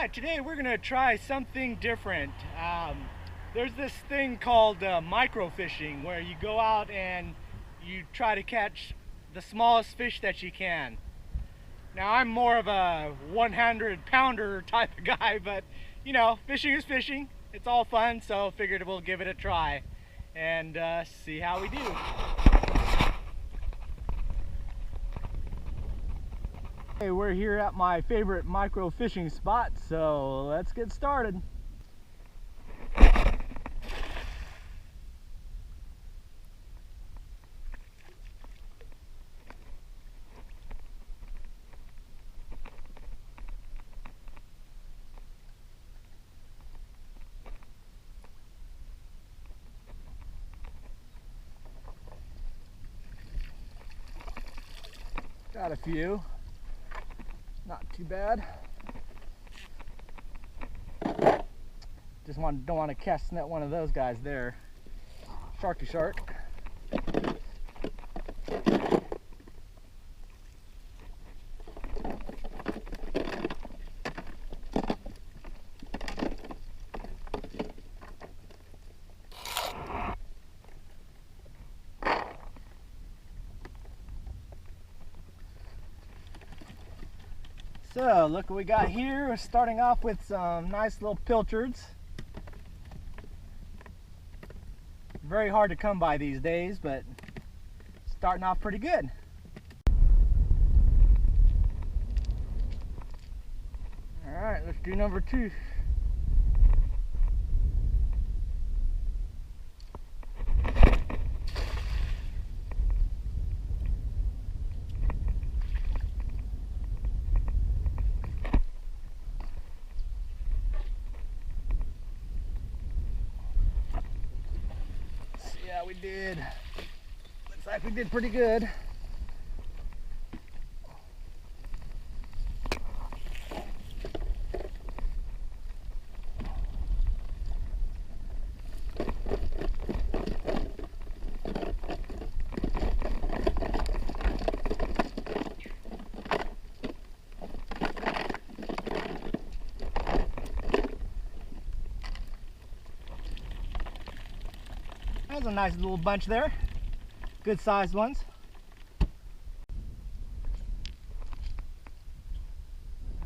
Alright, today we're going to try something different. There's this thing called microfishing, where you go out and you try to catch the smallest fish that you can. Now, I'm more of a 100-pounder type of guy, but you know, fishing is fishing. It's all fun, so figured we'll give it a try and see how we do. Hey, we're here at my favorite micro fishing spot, so let's get started. Got a few. Not too bad. Don't want to cast net one of those guys there. Sharky shark. So look what we got here. We're starting off with some nice little pilchards. Very hard to come by these days, but starting off pretty good. Alright, let's do number 2. Yeah, we did. Looks like we did pretty good. There's a nice little bunch there. Good sized ones.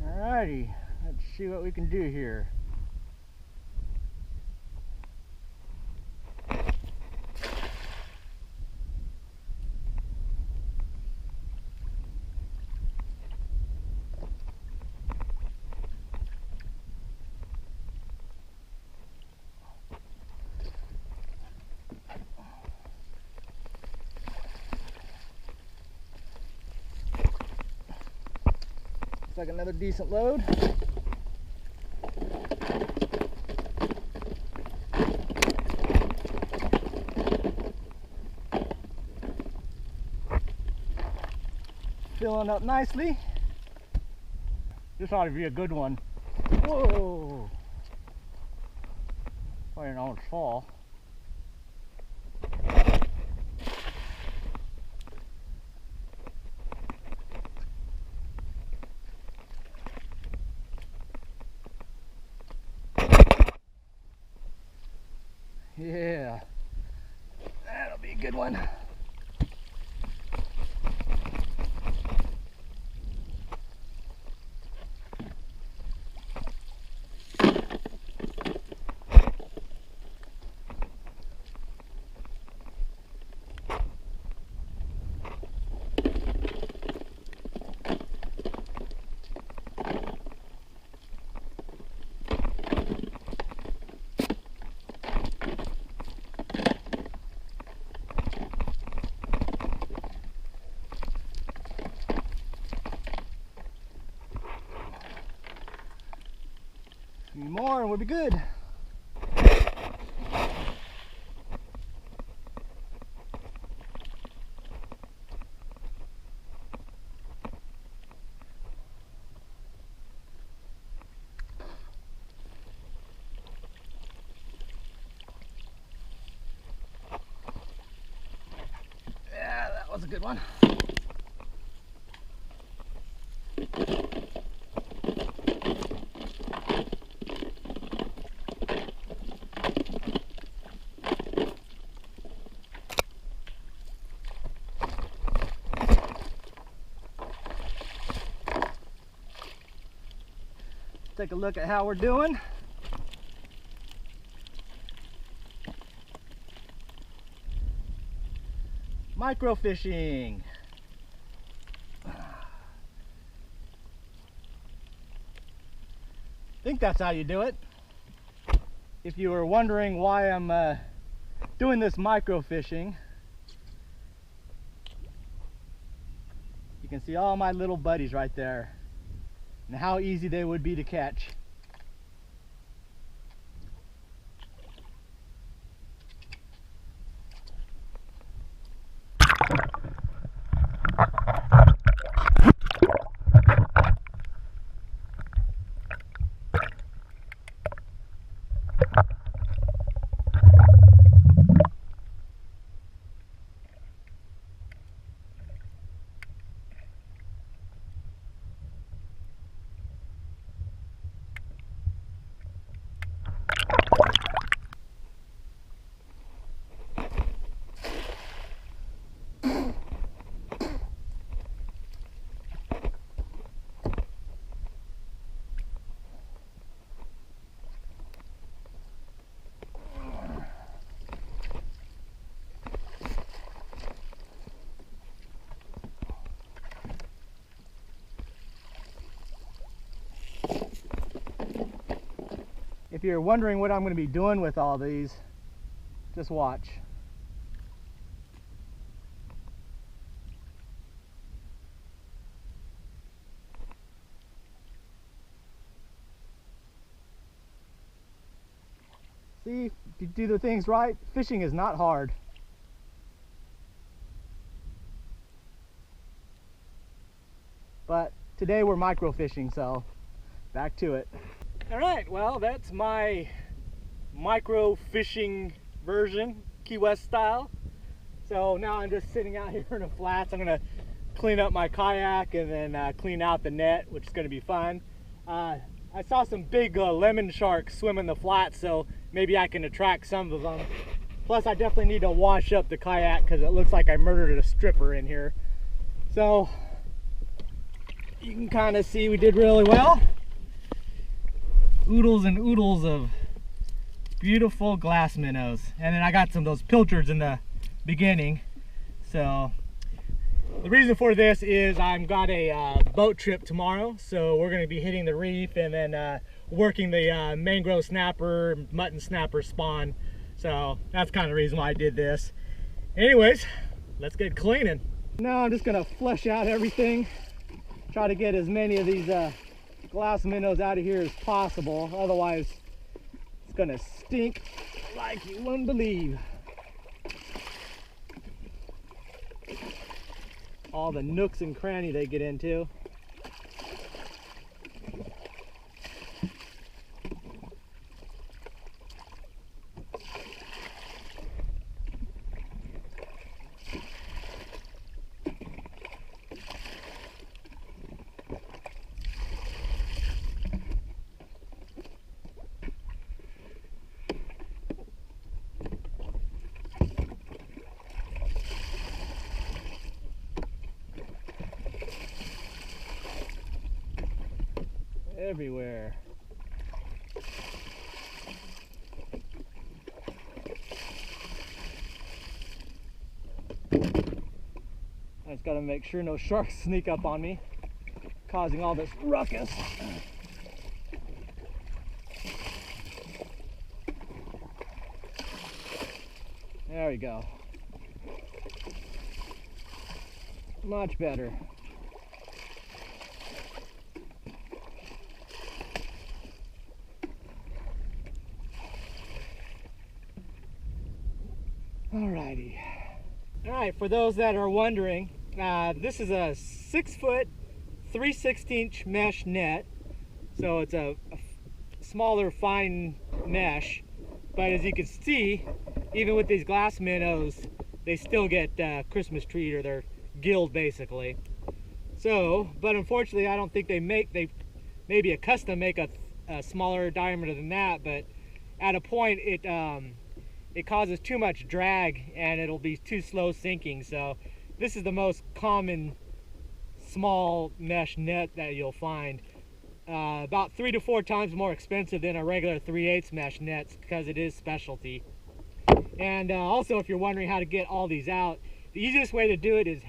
Alrighty, let's see what we can do here. Like another decent load. Filling up nicely. This ought to be a good one. Whoa! I didn't almost fall. Yeah, that'll be a good one. More and we'll be good. Yeah, that was a good one. take a look at how we're doing. Microfishing. I think that's how you do it. If you were wondering why I'm doing this microfishing, you can see all my little buddies right there and how easy they would be to catch. If you're wondering what I'm going to be doing with all these, just watch. See, if you do the things right, fishing is not hard. But today we're microfishing, so back to it. All right, well, that's my micro fishing version, Key West style. So now I'm just sitting out here in the flats. I'm gonna clean up my kayak and then clean out the net, which is gonna be fun. I saw some big lemon sharks swim in the flats, so maybe I can attract some of them. Plus, I definitely need to wash up the kayak because it looks like I murdered a stripper in here. So you can kind of see we did really well. Oodles and oodles of beautiful glass minnows, and then I got some of those pilchards in the beginning. So the reason for this is I've got a boat trip tomorrow, so we're going to be hitting the reef and then working the mangrove snapper, mutton snapper spawn. So that's kind of the reason why I did this. Anyways, let's get cleaning. Now I'm just going to flush out everything, try to get as many of these glass minnows out of here as possible, otherwise it's gonna stink like you wouldn't believe. All the nooks and cranny they get into. Everywhere. I just gotta make sure no sharks sneak up on me, causing all this ruckus. There we go. Much better. Alrighty. Alright, for those that are wondering, this is a 6-foot 3/16" mesh net. So it's a smaller fine mesh, but as you can see, even with these glass minnows, they still get Christmas treat, or their gill basically. So, but unfortunately I don't think they maybe a custom make a smaller diameter than that, but at a point it causes too much drag and it'll be too slow sinking. So this is the most common small mesh net that you'll find. about 3 to 4 times more expensive than a regular 3/8 mesh nets because it is specialty. And also, if you're wondering how to get all these out, the easiest way to do it is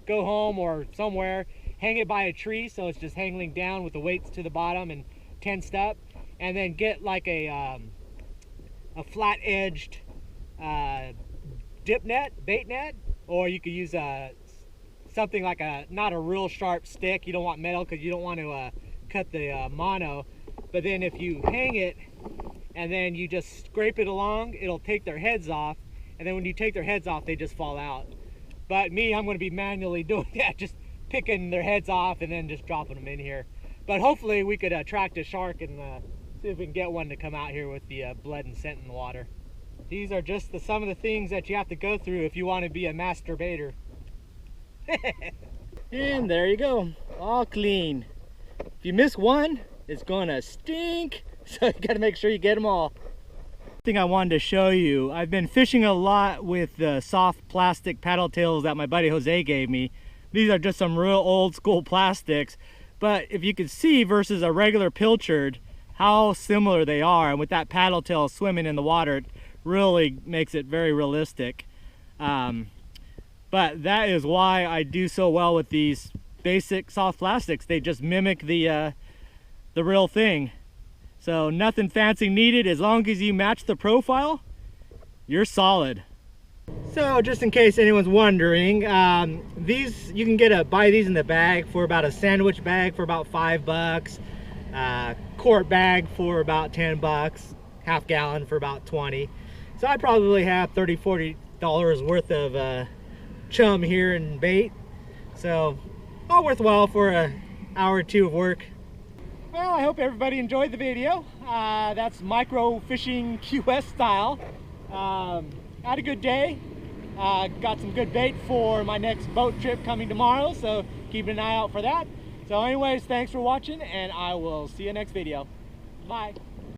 go home or somewhere, hang it by a tree so it's just hanging down with the weights to the bottom and tensed up, and then get like a flat-edged dip net, bait net, or you could use something like not a real sharp stick. You don't want metal because you don't want to cut the mono. But then if you hang it and then you just scrape it along, it'll take their heads off, and then when you take their heads off, they just fall out. But me, I'm going to be manually doing that, just picking their heads off and then just dropping them in here. But hopefully we could attract a shark and see if we can get one to come out here with the blood and scent in the water. These are just some of the things that you have to go through if you want to be a masturbator. And there you go, all clean. If you miss one, it's gonna stink, so you gotta make sure you get them all. Thing I wanted to show you, I've been fishing a lot with the soft plastic paddle tails that my buddy Jose gave me. These are just some real old school plastics, but if you could see versus a regular pilchard how similar they are, and with that paddle tail swimming in the water, it really makes it very realistic. But that is why I do so well with these basic soft plastics. They just mimic the real thing. So nothing fancy needed. As long as you match the profile, you're solid. So just in case anyone's wondering, these you can buy these in the bag for about a sandwich bag for about $5, quart bag for about $10, half gallon for about 20. So I probably have $30–40 worth of chum here and bait, so all worthwhile for an hour or two of work. Well, I hope everybody enjoyed the video. That's micro fishing QS style. Had a good day. Got some good bait for my next boat trip coming tomorrow, so keep an eye out for that. So anyways, thanks for watching, and I will see you next video. Bye.